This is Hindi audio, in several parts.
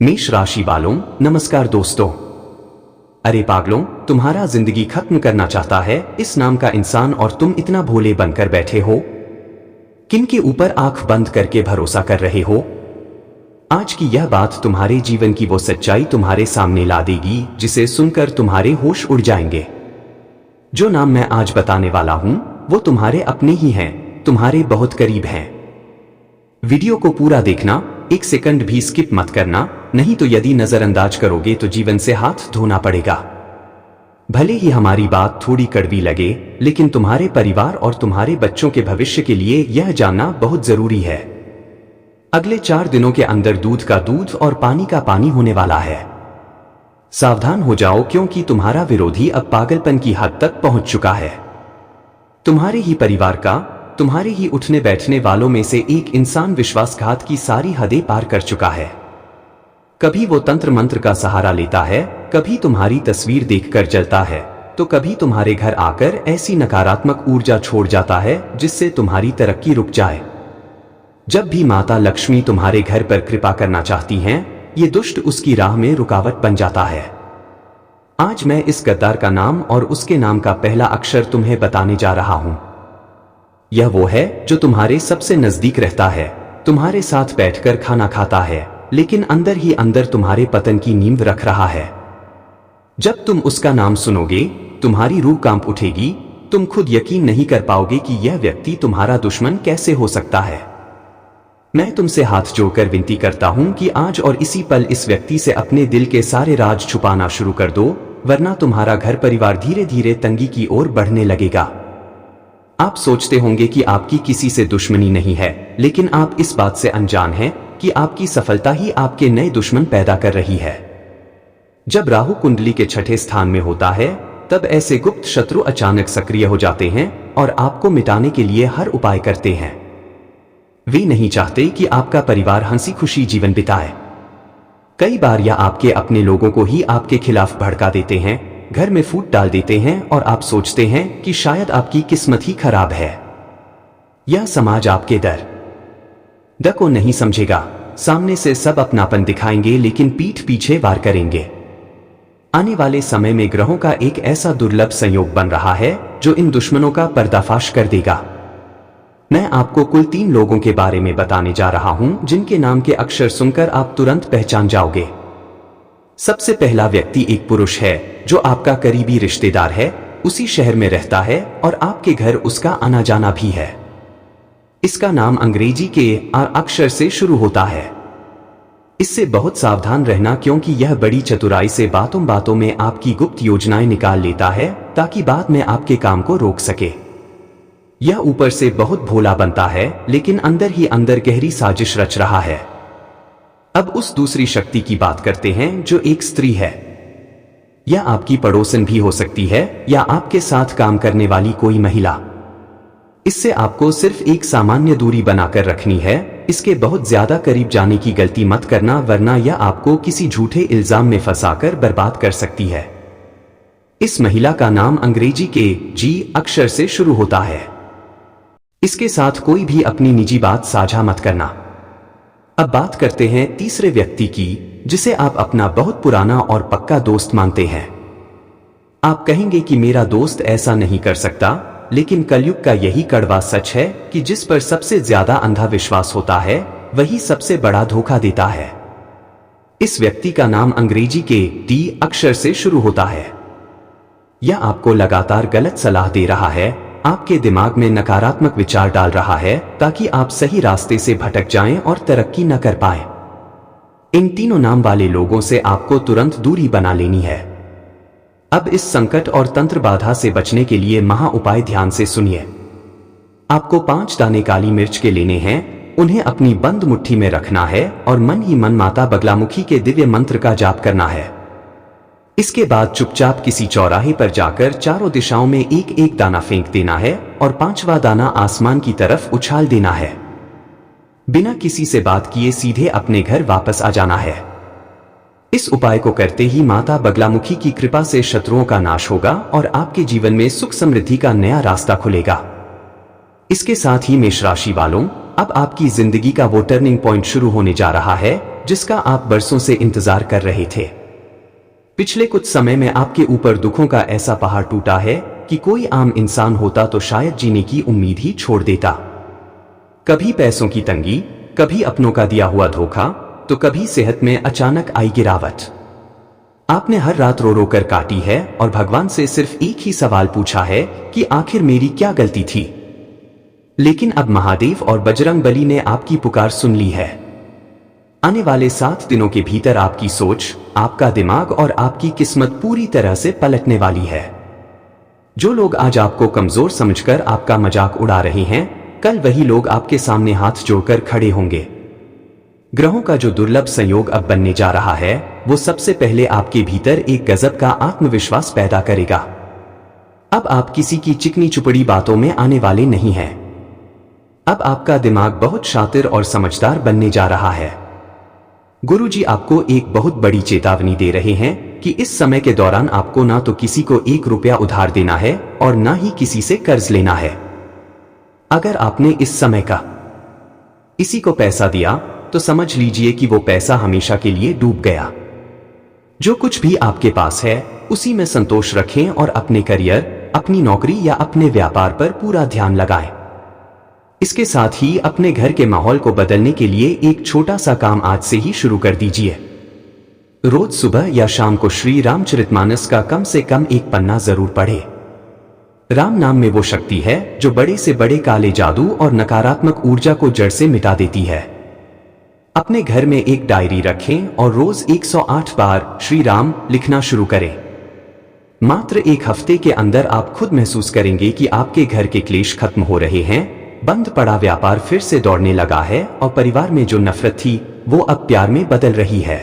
मेष राशि वालों, नमस्कार दोस्तों। अरे पागलों, तुम्हारा जिंदगी खत्म करना चाहता है इस नाम का इंसान और तुम इतना भोले बनकर बैठे हो। किनके ऊपर आंख बंद करके भरोसा कर रहे हो? आज की यह बात तुम्हारे जीवन की वो सच्चाई तुम्हारे सामने ला देगी जिसे सुनकर तुम्हारे होश उड़ जाएंगे। जो नाम मैं आज बताने वाला हूं वो तुम्हारे अपने ही हैं, तुम्हारे बहुत करीब हैं। वीडियो को पूरा देखना, एक सेकंड भी स्किप मत करना, नहीं तो यदि नजरअंदाज करोगे तो जीवन से हाथ धोना पड़ेगा। भले ही हमारी बात थोड़ी कड़वी लगे, लेकिन तुम्हारे परिवार और तुम्हारे बच्चों के भविष्य के लिए यह जानना बहुत जरूरी है। अगले 4 दिनों के अंदर दूध का दूध और पानी का पानी होने वाला है। सावधान हो जाओ, क्योंकि तुम्हारा विरोधी अब पागलपन की हद तक पहुंच चुका है। तुम्हारे ही परिवार का, तुम्हारे ही उठने बैठने वालों में से एक इंसान विश्वासघात की सारी हदें पार कर चुका है। कभी वो तंत्र मंत्र का सहारा लेता है, कभी तुम्हारी तस्वीर देखकर जलता है, तो कभी तुम्हारे घर आकर ऐसी नकारात्मक ऊर्जा छोड़ जाता है जिससे तुम्हारी तरक्की रुक जाए। जब भी माता लक्ष्मी तुम्हारे घर पर कृपा करना चाहती हैं, ये दुष्ट उसकी राह में रुकावट बन जाता है। आज मैं इस गद्दार का नाम और उसके नाम का पहला अक्षर तुम्हें बताने जा रहा हूं। यह वो है जो तुम्हारे सबसे नजदीक रहता है, तुम्हारे साथ बैठकर खाना खाता है, लेकिन अंदर ही अंदर तुम्हारे पतन की नींव रख रहा है। जब तुम उसका नाम सुनोगे, तुम्हारी रूह कांप उठेगी। तुम खुद यकीन नहीं कर पाओगे कि यह व्यक्ति तुम्हारा दुश्मन कैसे हो सकता है। मैं तुमसे हाथ जोड़कर विनती करता हूं कि आज और इसी पल इस व्यक्ति से अपने दिल के सारे राज छुपाना शुरू कर दो, वरना तुम्हारा घर परिवार धीरे धीरे तंगी की ओर बढ़ने लगेगा। आप सोचते होंगे कि आपकी किसी से दुश्मनी नहीं है, लेकिन आप इस बात से अनजान हैं कि आपकी सफलता ही आपके नए दुश्मन पैदा कर रही है। जब राहु कुंडली के 6ठे स्थान में होता है, तब ऐसे गुप्त शत्रु अचानक सक्रिय हो जाते हैं और आपको मिटाने के लिए हर उपाय करते हैं। वे नहीं चाहते कि आपका परिवार हंसी खुशी जीवन बिताए। कई बार यह आपके अपने लोगों को ही आपके खिलाफ भड़का देते हैं, घर में फूट डाल देते हैं और आप सोचते हैं कि शायद आपकी किस्मत ही खराब है। यह समाज आपके दर्द को नहीं समझेगा। सामने से सब अपनापन दिखाएंगे, लेकिन पीठ पीछे वार करेंगे। आने वाले समय में ग्रहों का एक ऐसा दुर्लभ संयोग बन रहा है जो इन दुश्मनों का पर्दाफाश कर देगा। मैं आपको कुल 3 लोगों के बारे में बताने जा रहा हूं जिनके नाम के अक्षर सुनकर आप तुरंत पहचान जाओगे। सबसे पहला व्यक्ति एक पुरुष है जो आपका करीबी रिश्तेदार है, उसी शहर में रहता है और आपके घर उसका आना जाना भी है। इसका नाम अंग्रेजी के आर अक्षर से शुरू होता है। इससे बहुत सावधान रहना, क्योंकि यह बड़ी चतुराई से बातों बातों में आपकी गुप्त योजनाएं निकाल लेता है ताकि बाद में आपके काम को रोक सके। यह ऊपर से बहुत भोला बनता है, लेकिन अंदर ही अंदर गहरी साजिश रच रहा है। अब उस दूसरी शक्ति की बात करते हैं जो एक स्त्री है। यह आपकी पड़ोसन भी हो सकती है या आपके साथ काम करने वाली कोई महिला। इससे आपको सिर्फ एक सामान्य दूरी बनाकर रखनी है। इसके बहुत ज्यादा करीब जाने की गलती मत करना, वरना यह आपको किसी झूठे इल्जाम में फंसाकर बर्बाद कर सकती है। इस महिला का नाम अंग्रेजी के जी अक्षर से शुरू होता है। इसके साथ कोई भी अपनी निजी बात साझा मत करना। अब बात करते हैं तीसरे व्यक्ति की, जिसे आप अपना बहुत पुराना और पक्का दोस्त मानते हैं। आप कहेंगे कि मेरा दोस्त ऐसा नहीं कर सकता, लेकिन कलयुग का यही कड़वा सच है कि जिस पर सबसे ज्यादा अंधा विश्वास होता है, वही सबसे बड़ा धोखा देता है। इस व्यक्ति का नाम अंग्रेजी के डी अक्षर से शुरू होता है। यह आपको लगातार गलत सलाह दे रहा है, आपके दिमाग में नकारात्मक विचार डाल रहा है ताकि आप सही रास्ते से भटक जाएं और तरक्की न कर पाए। इन तीनों नाम वाले लोगों से आपको तुरंत दूरी बना लेनी है। अब इस संकट और तंत्र बाधा से बचने के लिए महा उपाय ध्यान से सुनिए। आपको 5 दाने काली मिर्च के लेने हैं, उन्हें अपनी बंद मुट्ठी में रखना है और मन ही मन माता बगलामुखी के दिव्य मंत्र का जाप करना है। इसके बाद चुपचाप किसी चौराहे पर जाकर चारों दिशाओं में एक एक दाना फेंक देना है और 5वां दाना आसमान की तरफ उछाल देना है। बिना किसी से बात किए सीधे अपने घर वापस आ जाना है। इस उपाय को करते ही माता बगलामुखी की कृपा से शत्रुओं का नाश होगा और आपके जीवन में सुख समृद्धि का नया रास्ता खुलेगा। इसके साथ ही मेष राशि वालों, अब आपकी जिंदगी का वो टर्निंग पॉइंट शुरू होने जा रहा है जिसका आप बरसों से इंतजार कर रहे थे। पिछले कुछ समय में आपके ऊपर दुखों का ऐसा पहाड़ टूटा है कि कोई आम इंसान होता तो शायद जीने की उम्मीद ही छोड़ देता। कभी पैसों की तंगी, कभी अपनों का दिया हुआ धोखा, तो कभी सेहत में अचानक आई गिरावट। आपने हर रात रो रो कर काटी है और भगवान से सिर्फ एक ही सवाल पूछा है कि आखिर मेरी क्या गलती थी। लेकिन अब महादेव और बजरंगबली ने आपकी पुकार सुन ली है। आने वाले 7 दिनों के भीतर आपकी सोच, आपका दिमाग और आपकी किस्मत पूरी तरह से पलटने वाली है। जो लोग आज आपको कमजोर समझकर आपका मजाक उड़ा रहे हैं, कल वही लोग आपके सामने हाथ जोड़कर खड़े होंगे। ग्रहों का जो दुर्लभ संयोग अब बनने जा रहा है, वो सबसे पहले आपके भीतर एक गजब का आत्मविश्वास पैदा करेगा। अब आप किसी की चिकनी चुपड़ी बातों में आने वाले नहीं हैं। अब आपका दिमाग बहुत शातिर और समझदार बनने जा रहा है। गुरुजी आपको एक बहुत बड़ी चेतावनी दे रहे हैं कि इस समय के दौरान आपको ना तो किसी को 1 रुपया उधार देना है और ना ही किसी से कर्ज लेना है। अगर आपने इस समय का किसी को पैसा दिया तो समझ लीजिए कि वो पैसा हमेशा के लिए डूब गया। जो कुछ भी आपके पास है उसी में संतोष रखें और अपने करियर, अपनी नौकरी या अपने व्यापार पर पूरा ध्यान लगाएं। इसके साथ ही अपने घर के माहौल को बदलने के लिए एक छोटा सा काम आज से ही शुरू कर दीजिए। रोज सुबह या शाम को श्री रामचरितमानस का कम से कम 1 पन्ना जरूर पढ़े। राम नाम में वो शक्ति है जो बड़े से बड़े काले जादू और नकारात्मक ऊर्जा को जड़ से मिटा देती है। अपने घर में एक डायरी रखें और रोज 108 बार श्री राम लिखना शुरू करें। मात्र 1 हफ्ते के अंदर आप खुद महसूस करेंगे कि आपके घर के क्लेश खत्म हो रहे हैं, बंद पड़ा व्यापार फिर से दौड़ने लगा है और परिवार में जो नफरत थी वो अब प्यार में बदल रही है।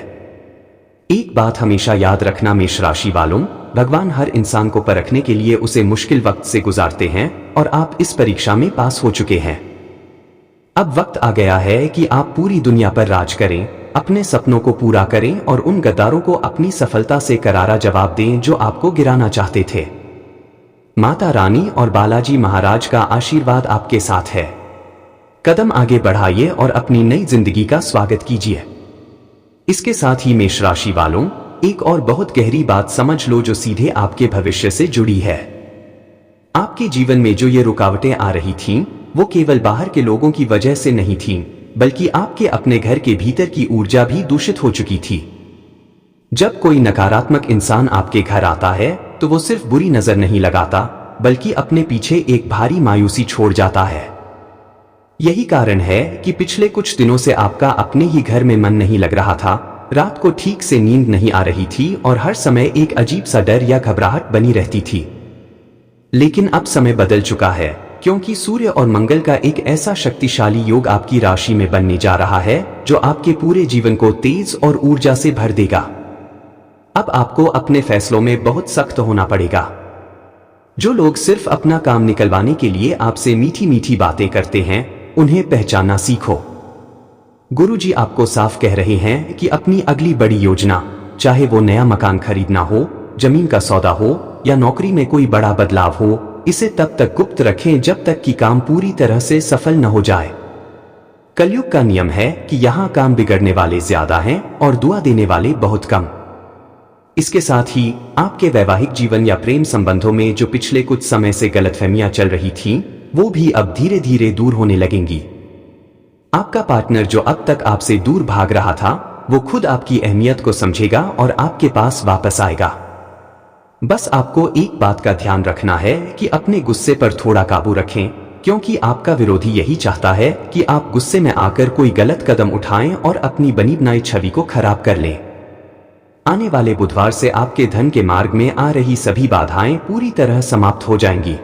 एक बात हमेशा याद रखना मेष राशि वालों, भगवान हर इंसान को परखने के लिए उसे मुश्किल वक्त से गुजारते हैं और आप इस परीक्षा में पास हो चुके हैं। अब वक्त आ गया है कि आप पूरी दुनिया पर राज करें, अपने सपनों को पूरा करें और उन गद्दारों को अपनी सफलता से करारा जवाब दें जो आपको गिराना चाहते थे। माता रानी और बालाजी महाराज का आशीर्वाद आपके साथ है। कदम आगे बढ़ाइए और अपनी नई जिंदगी का स्वागत कीजिए। इसके साथ ही मेष राशि वालों, एक और बहुत गहरी बात समझ लो जो सीधे आपके भविष्य से जुड़ी है। आपके जीवन में जो ये रुकावटें आ रही थीं, वो केवल बाहर के लोगों की वजह से नहीं थीं, बल्कि आपके अपने घर के भीतर की ऊर्जा भी दूषित हो चुकी थी। जब कोई नकारात्मक इंसान आपके घर आता है तो वो सिर्फ बुरी नजर नहीं लगाता, बल्कि अपने पीछे एक भारी मायूसी छोड़ जाता है। यही कारण है कि पिछले कुछ दिनों से आपका अपने ही घर में मन नहीं लग रहा था, रात को ठीक से नींद नहीं आ रही थी और हर समय एक अजीब सा डर या घबराहट बनी रहती थी। लेकिन अब समय बदल चुका है, क्योंकि सूर्य और मंगल का एक ऐसा शक्तिशाली योग आपकी राशि में बनने जा रहा है जो आपके पूरे जीवन को तेज और ऊर्जा से भर देगा। अब आपको अपने फैसलों में बहुत सख्त होना पड़ेगा। जो लोग सिर्फ अपना काम निकलवाने के लिए आपसे मीठी मीठी बातें करते हैं, उन्हें पहचानना सीखो। गुरुजी आपको साफ कह रहे हैं कि अपनी अगली बड़ी योजना, चाहे वो नया मकान खरीदना हो, जमीन का सौदा हो या नौकरी में कोई बड़ा बदलाव हो, इसे तब तक गुप्त रखें जब तक कि काम पूरी तरह से सफल न हो जाए। कलयुग का नियम है कि यहाँ काम बिगड़ने वाले ज्यादा हैं और दुआ देने वाले बहुत कम। इसके साथ ही आपके वैवाहिक जीवन या प्रेम संबंधों में जो पिछले कुछ समय से गलतफहमियां चल रही थीं, वो भी अब धीरे धीरे दूर होने लगेंगी। आपका पार्टनर जो अब तक आपसे दूर भाग रहा था, वो खुद आपकी अहमियत को समझेगा और आपके पास वापस आएगा। बस आपको एक बात का ध्यान रखना है कि अपने गुस्से पर थोड़ा काबू रखें, क्योंकि आपका विरोधी यही चाहता है कि आप गुस्से में आकर कोई गलत कदम उठाएं और अपनी बनी बनाई छवि को खराब कर लें। आने वाले बुधवार से आपके धन के मार्ग में आ रही सभी बाधाएं पूरी तरह समाप्त हो जाएंगी।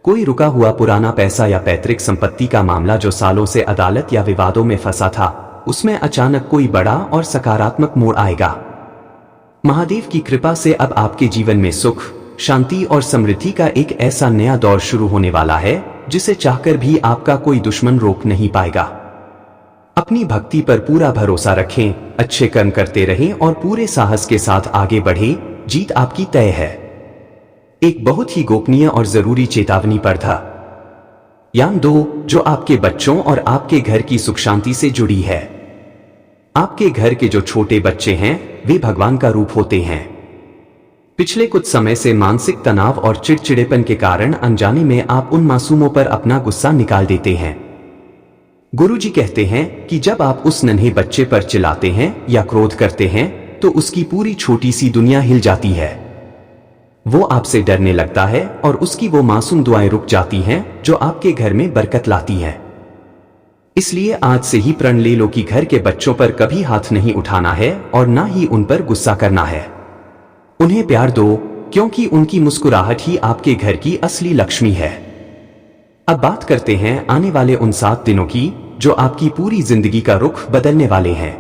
कोई रुका हुआ पुराना पैसा या पैतृक संपत्ति का मामला जो सालों से अदालत या विवादों में फंसा था, उसमें अचानक कोई बड़ा और सकारात्मक मोड़ आएगा। महादेव की कृपा से अब आपके जीवन में सुख, शांति और समृद्धि का एक ऐसा नया दौर शुरू होने वाला है जिसे चाहकर भी आपका कोई दुश्मन रोक नहीं पाएगा। अपनी भक्ति पर पूरा भरोसा रखें, अच्छे कर्म करते रहें और पूरे साहस के साथ आगे बढ़ें, जीत आपकी तय है। एक बहुत ही गोपनीय और जरूरी चेतावनी पर था यान दो जो आपके बच्चों और आपके घर की सुख शांति से जुड़ी है। आपके घर के जो छोटे बच्चे हैं वे भगवान का रूप होते हैं। पिछले कुछ समय से मानसिक तनाव और चिड़चिड़ेपन के कारण अनजाने में आप उन मासूमों पर अपना गुस्सा निकाल देते हैं। गुरुजी कहते हैं कि जब आप उस नन्हे बच्चे पर चिल्लाते हैं या क्रोध करते हैं तो उसकी पूरी छोटी सी दुनिया हिल जाती है। वो आपसे डरने लगता है और उसकी वो मासूम दुआएं रुक जाती हैं जो आपके घर में बरकत लाती हैं। इसलिए आज से ही प्रण ले लो कि घर के बच्चों पर कभी हाथ नहीं उठाना है और ना ही उन पर गुस्सा करना है। उन्हें प्यार दो, क्योंकि उनकी मुस्कुराहट ही आपके घर की असली लक्ष्मी है। अब बात करते हैं आने वाले उन 7 दिनों की जो आपकी पूरी जिंदगी का रुख बदलने वाले हैं।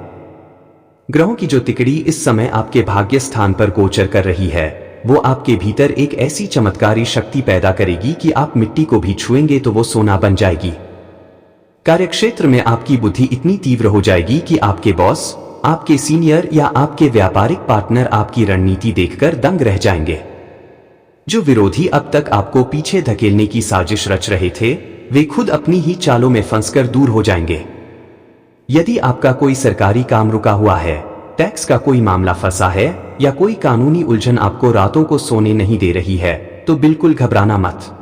ग्रहों की जो तिकड़ी इस समय आपके भाग्य स्थान पर गोचर कर रही है वो आपके भीतर एक ऐसी चमत्कारी शक्ति पैदा करेगी कि आप मिट्टी को भी छुएंगे तो वो सोना बन जाएगी। कार्यक्षेत्र में आपकी बुद्धि इतनी तीव्र हो जाएगी कि आपके बॉस, आपके सीनियर या आपके व्यापारिक पार्टनर आपकी रणनीति देखकर दंग रह जाएंगे। जो विरोधी अब तक आपको पीछे धकेलने की साजिश रच रहे थे वे खुद अपनी ही चालों में फंसकर दूर हो जाएंगे। यदि आपका कोई सरकारी काम रुका हुआ है, टैक्स का कोई मामला फंसा है या कोई कानूनी उलझन आपको रातों को सोने नहीं दे रही है तो बिल्कुल घबराना मत।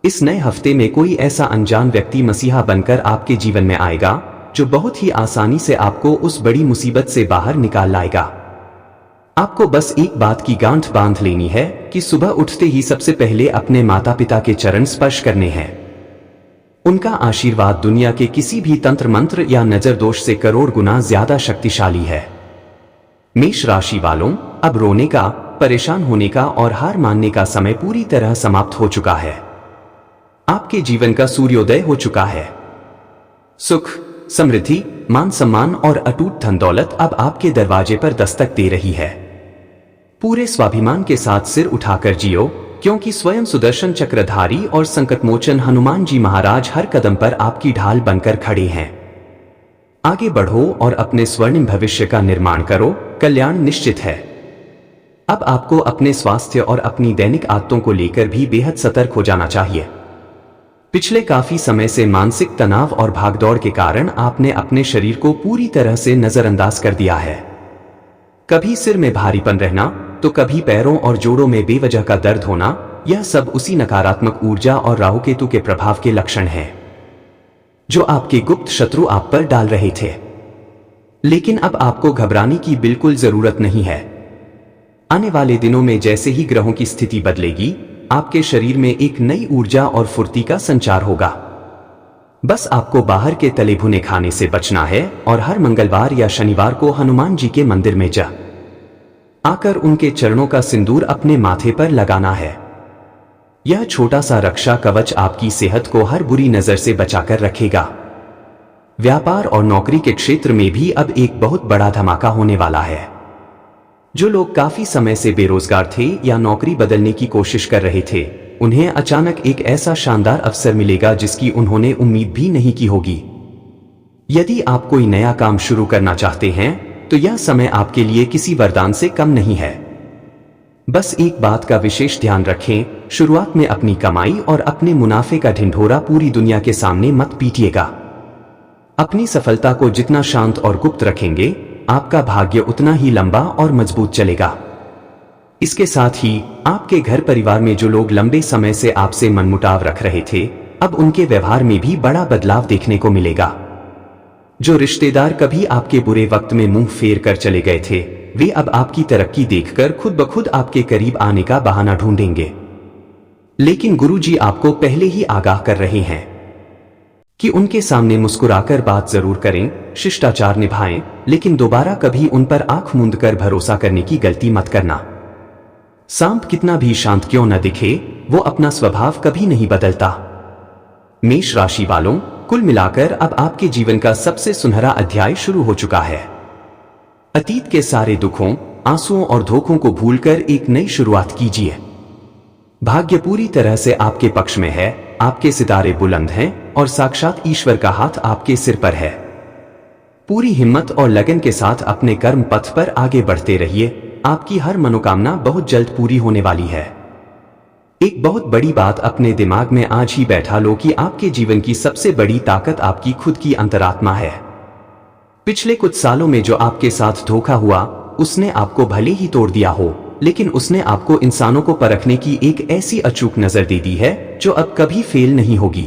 इस नए हफ्ते में कोई ऐसा अनजान व्यक्ति मसीहा बनकर आपके जीवन में आएगा जो बहुत ही आसानी से आपको उस बड़ी मुसीबत से बाहर निकाल लाएगा। आपको बस एक बात की गांठ बांध लेनी है कि सुबह उठते ही सबसे पहले अपने माता पिता के चरण स्पर्श करने हैं। उनका आशीर्वाद दुनिया के किसी भी तंत्र मंत्र या नजर दोष से करोड़ गुना ज्यादा शक्तिशाली है। मेष राशि वालों, अब रोने का, परेशान होने का और हार मानने का समय पूरी तरह समाप्त हो चुका है। आपके जीवन का सूर्योदय हो चुका है। सुख, समृद्धि, मान सम्मान और अटूट धन दौलत अब आपके दरवाजे पर दस्तक दे रही है। पूरे स्वाभिमान के साथ सिर उठाकर जियो, क्योंकि स्वयं सुदर्शन चक्रधारी और संकटमोचन हनुमान जी महाराज हर कदम पर आपकी ढाल बनकर खड़े हैं। आगे बढ़ो और अपने स्वर्णिम भविष्य का निर्माण करो, कल्याण निश्चित है। अब आपको अपने स्वास्थ्य और अपनी दैनिक आदतों को लेकर भी बेहद सतर्क हो जाना चाहिए। पिछले काफी समय से मानसिक तनाव और भागदौड़ के कारण आपने अपने शरीर को पूरी तरह से नजरअंदाज कर दिया है। कभी सिर में भारीपन रहना तो कभी पैरों और जोड़ों में बेवजह का दर्द होना, यह सब उसी नकारात्मक ऊर्जा और राहु केतु के प्रभाव के लक्षण हैं जो आपके गुप्त शत्रु आप पर डाल रहे थे। लेकिन अब आपको घबराने की बिल्कुल जरूरत नहीं है। आने वाले दिनों में जैसे ही ग्रहों की स्थिति बदलेगी आपके शरीर में एक नई ऊर्जा और फुर्ती का संचार होगा। बस आपको बाहर के तले भुने खाने से बचना है और हर मंगलवार या शनिवार को हनुमान जी के मंदिर में जा आकर उनके चरणों का सिंदूर अपने माथे पर लगाना है। यह छोटा सा रक्षा कवच आपकी सेहत को हर बुरी नजर से बचाकर रखेगा। व्यापार और नौकरी के क्षेत्र में भी अब एक बहुत बड़ा धमाका होने वाला है। जो लोग काफी समय से बेरोजगार थे या नौकरी बदलने की कोशिश कर रहे थे, उन्हें अचानक एक ऐसा शानदार अवसर मिलेगा जिसकी उन्होंने उम्मीद भी नहीं की होगी। यदि आप कोई नया काम शुरू करना चाहते हैं तो यह समय आपके लिए किसी वरदान से कम नहीं है। बस एक बात का विशेष ध्यान रखें, शुरुआत में अपनी कमाई और अपने मुनाफे का ढिंढोरा पूरी दुनिया के सामने मत पीटिएगा। अपनी सफलता को जितना शांत और गुप्त रखेंगे, आपका भाग्य उतना ही लंबा और मजबूत चलेगा। इसके साथ ही आपके घर परिवार में जो लोग लंबे समय से आपसे मनमुटाव रख रहे थे, अब उनके व्यवहार में भी बड़ा बदलाव देखने को मिलेगा। जो रिश्तेदार कभी आपके बुरे वक्त में मुंह फेर कर चले गए थे, वे अब आपकी तरक्की देखकर खुद ब खुद आपके करीब आने का बहाना ढूंढेंगे। लेकिन गुरुजी आपको पहले ही आगाह कर रहे हैं कि उनके सामने मुस्कुराकर बात जरूर करें, शिष्टाचार निभाएं, लेकिन दोबारा कभी उन पर आंख मूंद कर भरोसा करने की गलती मत करना। सांप कितना भी शांत क्यों न दिखे, वो अपना स्वभाव कभी नहीं बदलता। मेष राशि वालों, कुल मिलाकर अब आपके जीवन का सबसे सुनहरा अध्याय शुरू हो चुका है। अतीत के सारे दुखों, आंसुओं और धोखों को भूलकर एक नई शुरुआत कीजिए। भाग्य पूरी तरह से आपके पक्ष में है, आपके सितारे बुलंद हैं और साक्षात ईश्वर का हाथ आपके सिर पर है। पूरी हिम्मत और लगन के साथ अपने कर्म पथ पर आगे बढ़ते रहिए। आपकी हर मनोकामना बहुत जल्द पूरी होने वाली है। एक बहुत बड़ी बात अपने दिमाग में आज ही बैठा लो कि आपके जीवन की सबसे बड़ी ताकत आपकी खुद की अंतरात्मा है। पिछले कुछ सालों में जो आपके साथ धोखा हुआ, उसने आपको भले ही तोड़ दिया हो, लेकिन उसने आपको इंसानों को परखने की एक ऐसी अचूक नजर दे दी है जो अब कभी फेल नहीं होगी।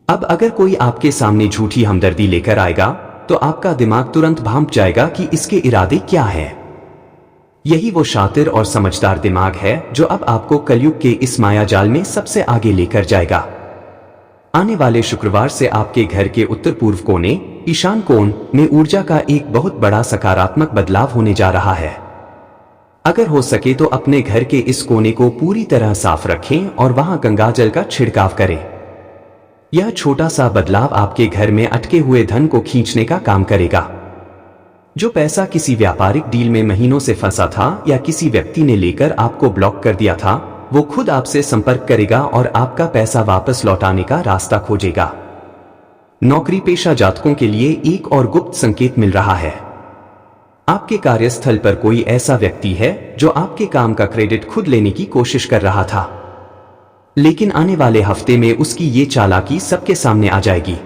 अब अगर कोई आपके सामने झूठी हमदर्दी लेकर आएगा तो आपका दिमाग तुरंत भांप जाएगा कि इसके इरादे क्या है। यही वो शातिर और समझदार दिमाग है जो अब आपको कलयुग के इस मायाजाल में सबसे आगे लेकर जाएगा। आने वाले शुक्रवार से आपके घर के उत्तर पूर्व कोने, ईशान कोण में ऊर्जा का एक बहुत बड़ा सकारात्मक बदलाव होने जा रहा है। अगर हो सके तो अपने घर के इस कोने को पूरी तरह साफ रखें और वहां गंगाजल का छिड़काव करें। यह छोटा सा बदलाव आपके घर में अटके हुए धन को खींचने का काम करेगा। जो पैसा किसी व्यापारिक डील में महीनों से फंसा था या किसी व्यक्ति ने लेकर आपको ब्लॉक कर दिया था, वो खुद आपसे संपर्क करेगा और आपका पैसा वापस लौटाने का रास्ता खोजेगा। नौकरी पेशा जातकों के लिए एक और गुप्त संकेत मिल रहा है। आपके कार्यस्थल पर कोई ऐसा व्यक्ति है जो आपके काम का क्रेडिट खुद लेने की कोशिश कर रहा था, लेकिन आने वाले हफ्ते में उसकी ये चालाकी सबके सामने आ जाएगी।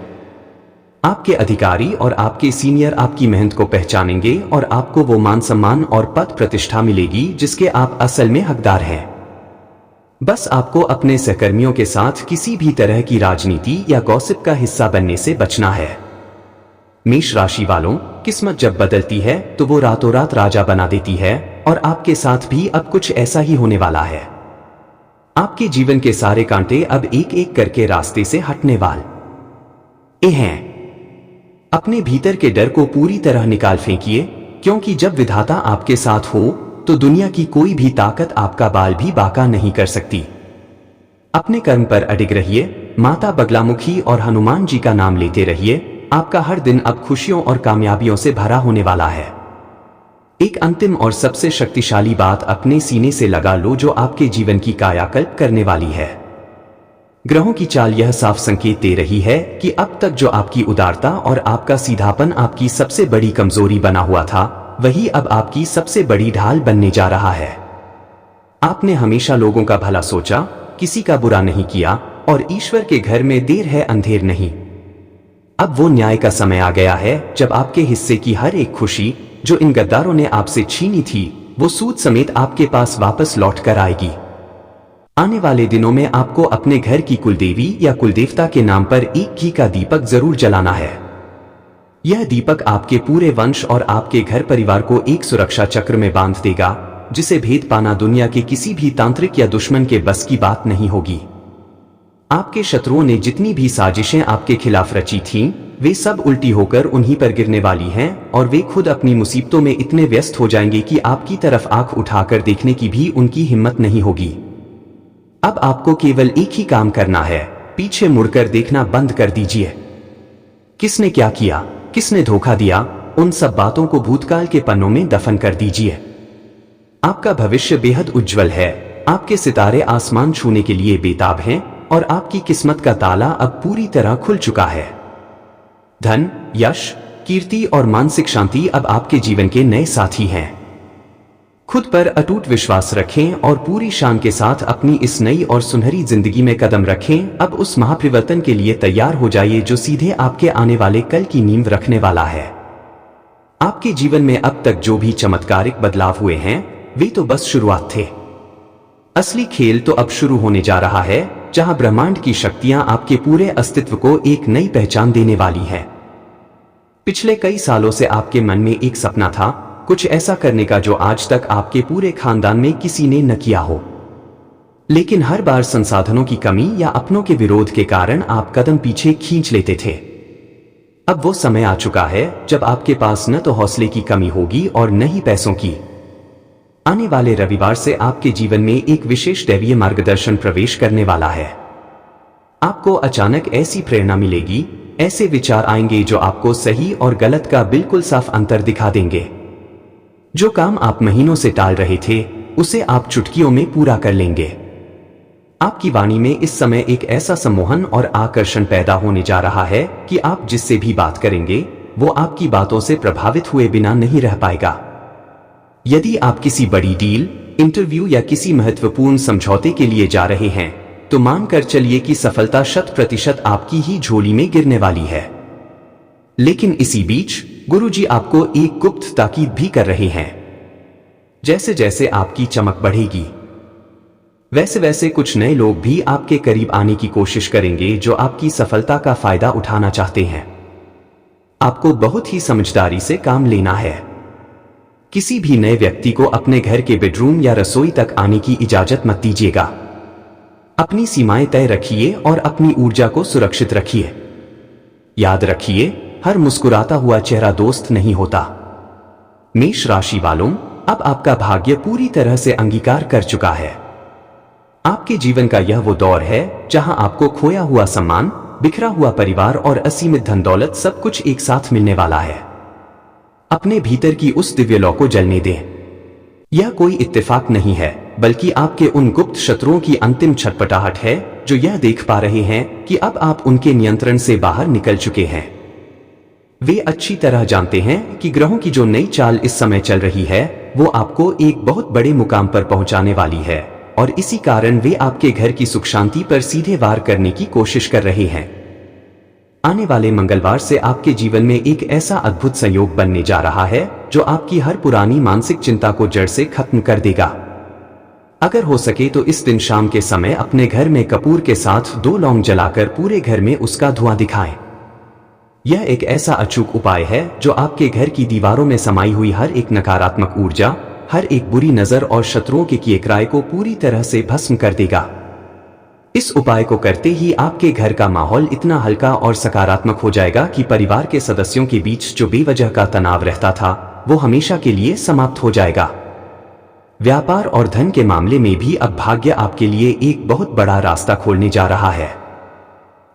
आपके अधिकारी और आपके सीनियर आपकी मेहनत को पहचानेंगे और आपको वो मान सम्मान और पद प्रतिष्ठा मिलेगी जिसके आप असल में हकदार हैं। बस आपको अपने सहकर्मियों के साथ किसी भी तरह की राजनीति या गॉसिप का हिस्सा बनने से बचना है। मेष राशि वालों, किस्मत जब बदलती है तो वो रातों रात राजा बना देती है और आपके साथ भी अब कुछ ऐसा ही होने वाला है। आपके जीवन के सारे कांटे अब एक एक करके रास्ते से हटने वाले हैं। अपने भीतर के डर को पूरी तरह निकाल फेंकिए, क्योंकि जब विधाता आपके साथ हो तो दुनिया की कोई भी ताकत आपका बाल भी बांका नहीं कर सकती। अपने कर्म पर अडिग रहिए, माता बगलामुखी और हनुमान जी का नाम लेते रहिए। आपका हर दिन अब खुशियों और कामयाबियों से भरा होने वाला है। एक अंतिम और सबसे शक्तिशाली बात अपने सीने से लगा लो जो आपके जीवन की कायाकल्प करने वाली है। ग्रहों की चाल यह साफ संकेत दे रही है कि अब तक जो आपकी उदारता और आपका सीधापन आपकी सबसे बड़ी कमजोरी बना हुआ था, वही अब आपकी सबसे बड़ी ढाल बनने जा रहा है। आपने हमेशा लोगों का भला सोचा, किसी का बुरा नहीं किया और ईश्वर के घर में देर है अंधेर नहीं। अब वो न्याय का समय आ गया है जब आपके हिस्से की हर एक खुशी जो इन गद्दारों ने आपसे छीनी थी, वो सूद समेत आपके पास वापस लौट कर आएगी। आने वाले दिनों में आपको अपने घर की कुलदेवी या कुलदेवता के नाम पर एक घी का दीपक जरूर जलाना है। यह दीपक आपके पूरे वंश और आपके घर परिवार को एक सुरक्षा चक्र में बांध देगा, जिसे भेद पाना दुनिया के किसी भी तांत्रिक या दुश्मन के बस की बात नहीं होगी। आपके शत्रुओं ने जितनी भी साजिशें आपके खिलाफ रची थीं, वे सब उल्टी होकर उन्हीं पर गिरने वाली हैं और वे खुद अपनी मुसीबतों में इतने व्यस्त हो जाएंगे कि आपकी तरफ आंख उठाकर देखने की भी उनकी हिम्मत नहीं होगी। अब आपको केवल एक ही काम करना है, पीछे मुड़कर देखना बंद कर दीजिए। किसने क्या किया, किसने धोखा दिया, उन सब बातों को भूतकाल के पन्नों में दफन कर दीजिए। आपका भविष्य बेहद उज्जवल है। आपके सितारे आसमान छूने के लिए बेताब हैं और आपकी किस्मत का ताला अब पूरी तरह खुल चुका है। धन, यश, कीर्ति और मानसिक शांति अब आपके जीवन के नए साथी हैं। खुद पर अटूट विश्वास रखें और पूरी शान के साथ अपनी इस नई और सुनहरी जिंदगी में कदम रखें। अब उस महापरिवर्तन के लिए तैयार हो जाइए जो सीधे आपके आने वाले कल की नींव रखने वाला है। आपके जीवन में अब तक जो भी चमत्कारिक बदलाव हुए हैं, वे तो बस शुरुआत थे। असली खेल तो अब शुरू होने जा रहा है, जहां ब्रह्मांड की शक्तियां आपके पूरे अस्तित्व को एक नई पहचान देने वाली है। पिछले कई सालों से आपके मन में एक सपना था, कुछ ऐसा करने का जो आज तक आपके पूरे खानदान में किसी ने न किया हो। लेकिन हर बार संसाधनों की कमी या अपनों के विरोध के कारण आप कदम पीछे खींच लेते थे। अब वो समय आ चुका है जब आपके पास न तो हौसले की कमी होगी और न ही पैसों की। आने वाले रविवार से आपके जीवन में एक विशेष दैवीय मार्गदर्शन प्रवेश करने वाला है। आपको अचानक ऐसी प्रेरणा मिलेगी, ऐसे विचार आएंगे जो आपको सही और गलत का बिल्कुल साफ अंतर दिखा देंगे। जो काम आप महीनों से टाल रहे थे, उसे आप चुटकियों में पूरा कर लेंगे। आपकी वाणी में इस समय एक ऐसा सम्मोहन और आकर्षण पैदा होने जा रहा है कि आप जिससे भी बात करेंगे, वो आपकी बातों से प्रभावित हुए बिना नहीं रह पाएगा। यदि आप किसी बड़ी डील, इंटरव्यू या किसी महत्वपूर्ण समझौते के लिए जा रहे हैं, तो मानकर चलिए कि सफलता 100% आपकी ही झोली में गिरने वाली है। लेकिन इसी बीच गुरुजी आपको एक गुप्त ताकीद भी कर रहे हैं। जैसे जैसे आपकी चमक बढ़ेगी, वैसे वैसे कुछ नए लोग भी आपके करीब आने की कोशिश करेंगे जो आपकी सफलता का फायदा उठाना चाहते हैं। आपको बहुत ही समझदारी से काम लेना है। किसी भी नए व्यक्ति को अपने घर के बेडरूम या रसोई तक आने की इजाजत मत दीजिएगा। अपनी सीमाएं तय रखिए और अपनी ऊर्जा को सुरक्षित रखिए। याद रखिए, हर मुस्कुराता हुआ चेहरा दोस्त नहीं होता। मेष राशि वालों, अब आपका भाग्य पूरी तरह से अंगीकार कर चुका है। आपके जीवन का यह वो दौर है जहां आपको खोया हुआ सम्मान, बिखरा हुआ परिवार और असीमित धन दौलत सब कुछ एक साथ मिलने वाला है। अपने भीतर की उस दिव्य लौ को जलने दें। यह कोई इत्तेफाक नहीं है, बल्कि आपके उन गुप्त शत्रुओं की अंतिम छटपटाहट है जो यह देख पा रहे हैं कि अब आप उनके नियंत्रण से बाहर निकल चुके हैं। वे अच्छी तरह जानते हैं कि ग्रहों की जो नई चाल इस समय चल रही है वो आपको एक बहुत बड़े मुकाम पर पहुंचाने वाली है, और इसी कारण वे आपके घर की सुख शांति पर सीधे वार करने की कोशिश कर रहे हैं। आने वाले मंगलवार से आपके जीवन में एक ऐसा अद्भुत संयोग बनने जा रहा है जो आपकी हर पुरानी मानसिक चिंता को जड़ से खत्म कर देगा। अगर हो सके तो इस दिन शाम के समय अपने घर में कपूर के साथ 2 लौंग जलाकर पूरे घर में उसका धुआं दिखाएं। यह एक ऐसा अचूक उपाय है जो आपके घर की दीवारों में समाई हुई हर एक नकारात्मक ऊर्जा, हर एक बुरी नजर और शत्रुओं के किए क्राय को पूरी तरह से भस्म कर देगा। इस उपाय को करते ही आपके घर का माहौल इतना हल्का और सकारात्मक हो जाएगा कि परिवार के सदस्यों के बीच जो बेवजह का तनाव रहता था वो हमेशा के लिए समाप्त हो जाएगा। व्यापार और धन के मामले में भी अब भाग्य आपके लिए एक बहुत बड़ा रास्ता खोलने जा रहा है।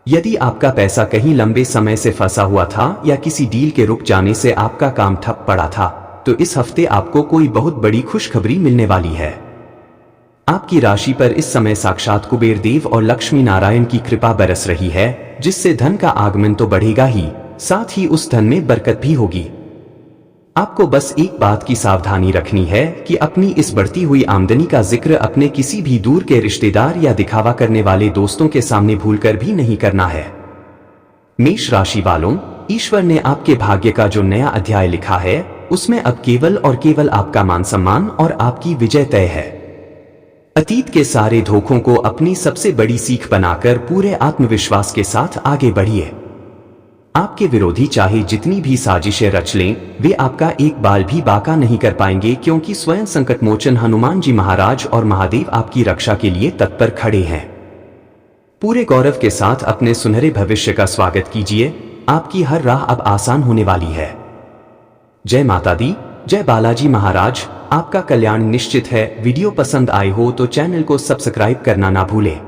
यदि आपका पैसा कहीं लंबे समय से फंसा हुआ था या किसी डील के रुक जाने से आपका काम ठप पड़ा था, तो इस हफ्ते आपको कोई बहुत बड़ी खुशखबरी मिलने वाली है। आपकी राशि पर इस समय साक्षात कुबेर देव और लक्ष्मी नारायण की कृपा बरस रही है, जिससे धन का आगमन तो बढ़ेगा ही, साथ ही उस धन में बरकत भी होगी। आपको बस एक बात की सावधानी रखनी है कि अपनी इस बढ़ती हुई आमदनी का जिक्र अपने किसी भी दूर के रिश्तेदार या दिखावा करने वाले दोस्तों के सामने भूलकर भी नहीं करना है। मेष राशि वालों, ईश्वर ने आपके भाग्य का जो नया अध्याय लिखा है उसमें अब केवल और केवल आपका मान सम्मान और आपकी विजय तय है। अतीत के सारे धोखों को अपनी सबसे बड़ी सीख बनाकर पूरे आत्मविश्वास के साथ आगे बढ़िए। आपके विरोधी चाहे जितनी भी साजिशें रच लें, वे आपका एक बाल भी बाका नहीं कर पाएंगे, क्योंकि स्वयं संकट मोचन हनुमान जी महाराज और महादेव आपकी रक्षा के लिए तत्पर खड़े हैं। पूरे गौरव के साथ अपने सुनहरे भविष्य का स्वागत कीजिए। आपकी हर राह अब आसान होने वाली है। जय माता दी, जय बालाजी महाराज। आपका कल्याण निश्चित है। वीडियो पसंद आए हो तो चैनल को सब्सक्राइब करना ना भूलें।